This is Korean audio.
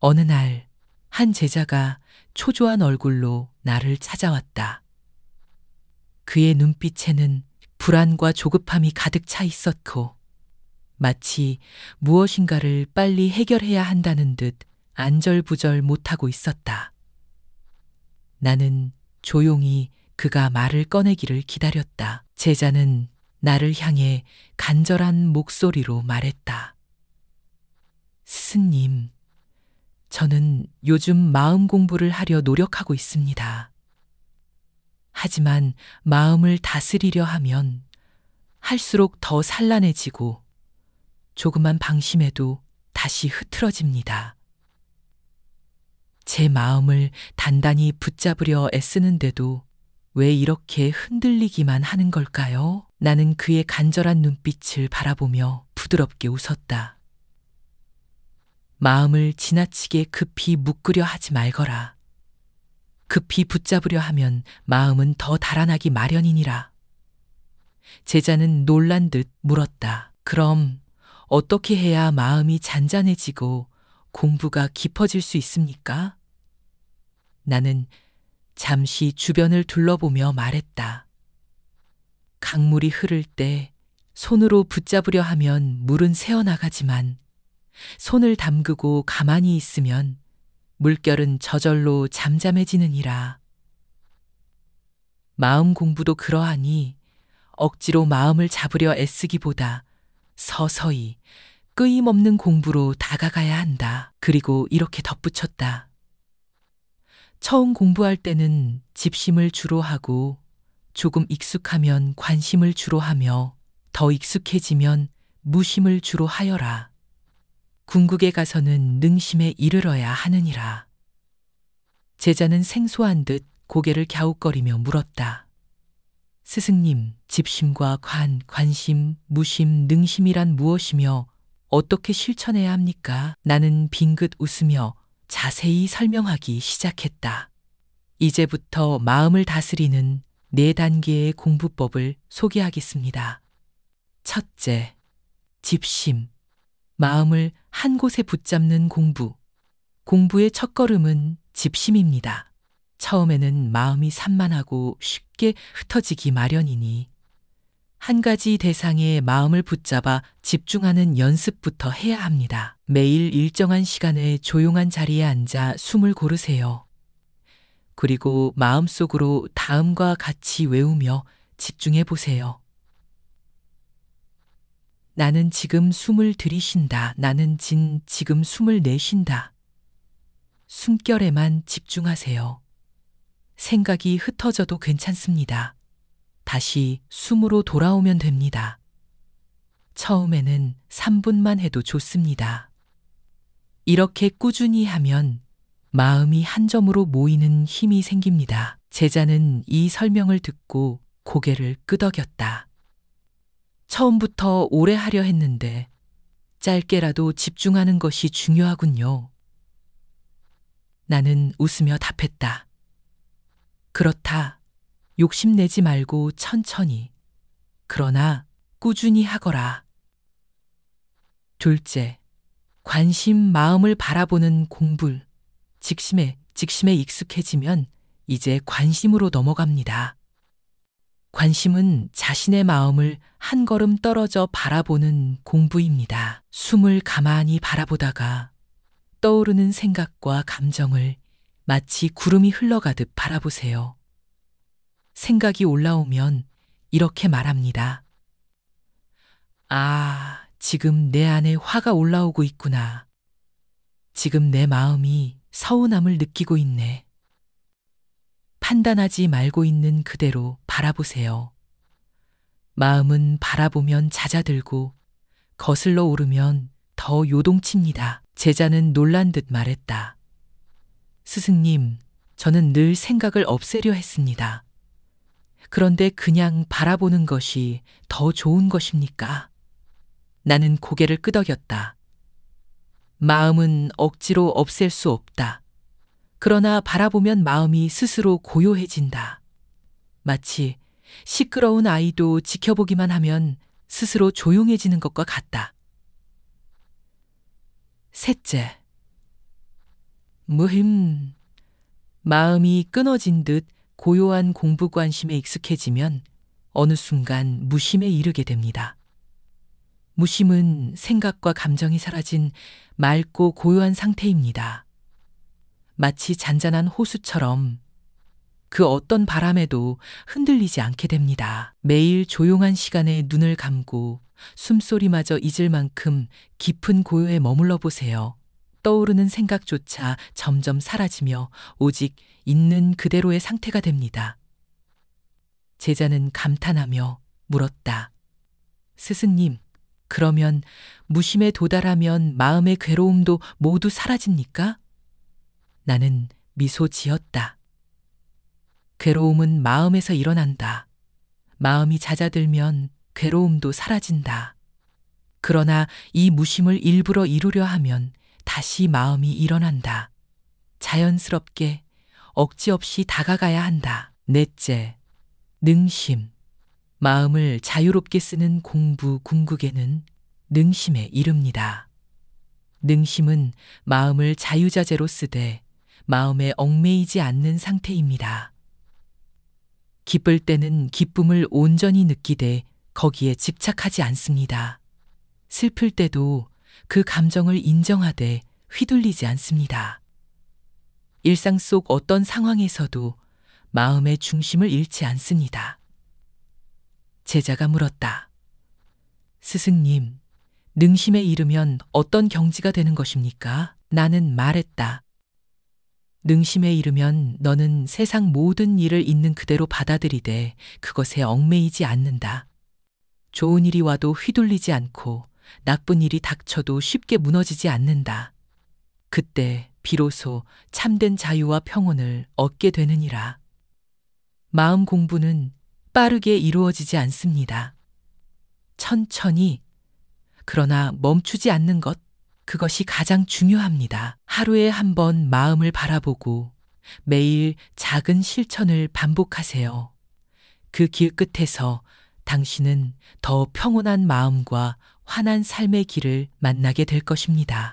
어느 날 한 제자가 초조한 얼굴로 나를 찾아왔다. 그의 눈빛에는 불안과 조급함이 가득 차 있었고 마치 무엇인가를 빨리 해결해야 한다는 듯 안절부절 못하고 있었다. 나는 조용히 그가 말을 꺼내기를 기다렸다. 제자는 나를 향해 간절한 목소리로 말했다. 스승님, 저는 요즘 마음 공부를 하려 노력하고 있습니다. 하지만 마음을 다스리려 하면 할수록 더 산란해지고 조그만 방심에도 다시 흐트러집니다. 제 마음을 단단히 붙잡으려 애쓰는데도 왜 이렇게 흔들리기만 하는 걸까요? 나는 그의 간절한 눈빛을 바라보며 부드럽게 웃었다. 마음을 지나치게 급히 묶으려 하지 말거라. 급히 붙잡으려 하면 마음은 더 달아나기 마련이니라. 제자는 놀란 듯 물었다. 그럼 어떻게 해야 마음이 잔잔해지고 공부가 깊어질 수 있습니까? 나는 잠시 주변을 둘러보며 말했다. 강물이 흐를 때 손으로 붙잡으려 하면 물은 새어나가지만 손을 담그고 가만히 있으면 물결은 저절로 잠잠해지느니라. 마음 공부도 그러하니 억지로 마음을 잡으려 애쓰기보다 서서히 끊임없는 공부로 다가가야 한다. 그리고 이렇게 덧붙였다. 처음 공부할 때는 집심을 주로 하고 조금 익숙하면 관심을 주로 하며 더 익숙해지면 무심을 주로 하여라. 궁극에 가서는 능심에 이르러야 하느니라. 제자는 생소한 듯 고개를 갸웃거리며 물었다. 스승님, 집심과 관심, 무심, 능심이란 무엇이며 어떻게 실천해야 합니까? 나는 빙긋 웃으며 자세히 설명하기 시작했다. 이제부터 마음을 다스리는 4단계의 공부법을 소개하겠습니다. 첫째, 집심. 마음을 한 곳에 붙잡는 공부. 공부의 첫걸음은 집심입니다. 처음에는 마음이 산만하고 쉽게 흩어지기 마련이니 한 가지 대상에 마음을 붙잡아 집중하는 연습부터 해야 합니다. 매일 일정한 시간에 조용한 자리에 앉아 숨을 고르세요. 그리고 마음속으로 다음과 같이 외우며 집중해 보세요. 나는 지금 숨을 들이쉰다. 나는 지금 숨을 내쉰다. 숨결에만 집중하세요. 생각이 흩어져도 괜찮습니다. 다시 숨으로 돌아오면 됩니다. 처음에는 3분만 해도 좋습니다. 이렇게 꾸준히 하면 마음이 한 점으로 모이는 힘이 생깁니다. 제자는 이 설명을 듣고 고개를 끄덕였다. 처음부터 오래 하려 했는데 짧게라도 집중하는 것이 중요하군요. 나는 웃으며 답했다. 그렇다. 욕심내지 말고 천천히. 그러나 꾸준히 하거라. 둘째, 관심 마음을 바라보는 공부. 직심에 익숙해지면 이제 관심으로 넘어갑니다. 관심은 자신의 마음을 한 걸음 떨어져 바라보는 공부입니다. 숨을 가만히 바라보다가 떠오르는 생각과 감정을 마치 구름이 흘러가듯 바라보세요. 생각이 올라오면 이렇게 말합니다. 아, 지금 내 안에 화가 올라오고 있구나. 지금 내 마음이 서운함을 느끼고 있네. 판단하지 말고 있는 그대로 바라보세요. 마음은 바라보면 잦아들고 거슬러 오르면 더 요동칩니다. 제자는 놀란 듯 말했다. 스승님, 저는 늘 생각을 없애려 했습니다. 그런데 그냥 바라보는 것이 더 좋은 것입니까? 나는 고개를 끄덕였다. 마음은 억지로 없앨 수 없다. 그러나 바라보면 마음이 스스로 고요해진다. 마치 시끄러운 아이도 지켜보기만 하면 스스로 조용해지는 것과 같다. 셋째, 무힘. 마음이 끊어진 듯 고요한 공부 관심에 익숙해지면 어느 순간 무심에 이르게 됩니다. 무심은 생각과 감정이 사라진 맑고 고요한 상태입니다. 마치 잔잔한 호수처럼 그 어떤 바람에도 흔들리지 않게 됩니다. 매일 조용한 시간에 눈을 감고 숨소리마저 잊을 만큼 깊은 고요에 머물러 보세요. 떠오르는 생각조차 점점 사라지며 오직 있는 그대로의 상태가 됩니다. 제자는 감탄하며 물었다. 스승님, 그러면 무심에 도달하면 마음의 괴로움도 모두 사라집니까? 나는 미소 지었다. 괴로움은 마음에서 일어난다. 마음이 잦아들면 괴로움도 사라진다. 그러나 이 무심을 일부러 이루려 하면 다시 마음이 일어난다. 자연스럽게 억지 없이 다가가야 한다. 넷째, 능심. 마음을 자유롭게 쓰는 공부 궁극에는 능심에 이릅니다. 능심은 마음을 자유자재로 쓰되 마음에 얽매이지 않는 상태입니다. 기쁠 때는 기쁨을 온전히 느끼되 거기에 집착하지 않습니다. 슬플 때도 그 감정을 인정하되 휘둘리지 않습니다. 일상 속 어떤 상황에서도 마음의 중심을 잃지 않습니다. 제자가 물었다. 스승님, 능심에 이르면 어떤 경지가 되는 것입니까? 나는 말했다. 능심에 이르면 너는 세상 모든 일을 있는 그대로 받아들이되 그것에 얽매이지 않는다. 좋은 일이 와도 휘둘리지 않고 나쁜 일이 닥쳐도 쉽게 무너지지 않는다. 그때 비로소 참된 자유와 평온을 얻게 되느니라. 마음 공부는 빠르게 이루어지지 않습니다. 천천히, 그러나 멈추지 않는 것, 그것이 가장 중요합니다. 하루에 한 번 마음을 바라보고 매일 작은 실천을 반복하세요. 그 길 끝에서 당신은 더 평온한 마음과 환한 삶의 길을 만나게 될 것입니다.